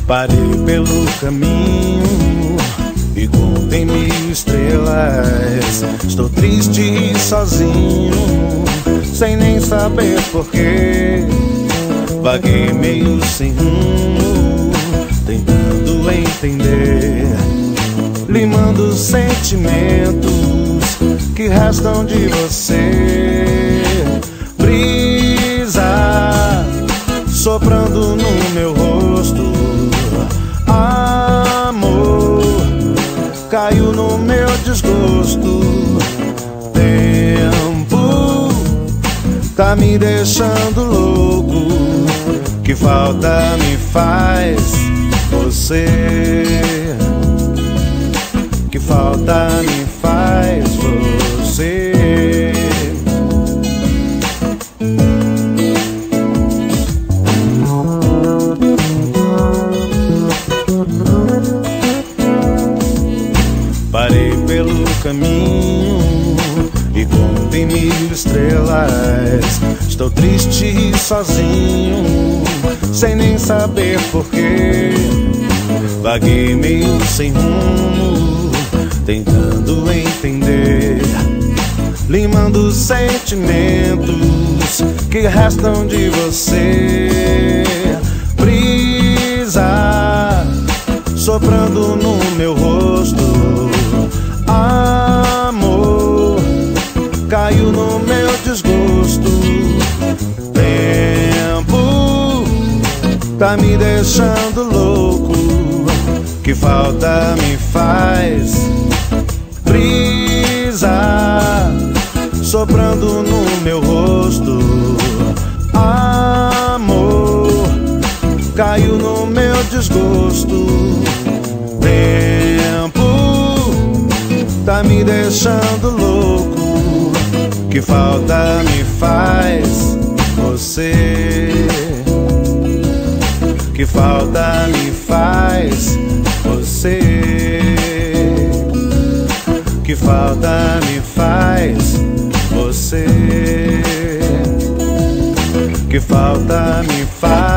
Parei pelo caminho e contei 1000 estrelas. Estou triste e sozinho, sem nem saber porquê. Vaguei meio sem rumo, tentando entender, limando os sentimentos que restam de você. Brisa soprando no meu rosto, amor caiu no meu desgosto. Tempo tá me deixando louco, que falta me faz você, que falta me faz você. Parei pelo caminho e contei 1000 estrelas. Estou triste e sozinho, sem nem saber porquê. Vaguei meio sem rumo, tentando entender, limando os sentimentos que restam de você. Brisa soprando no meu rosto, amor caiu no meu desgosto. Tempo tá me deixando louco, que falta me faz. Brisa soprando no meu rosto, amor caiu no meu desgosto. Tempo tá me deixando louco, que falta me faz você, que falta me faz você, que falta me faz você, que falta me faz.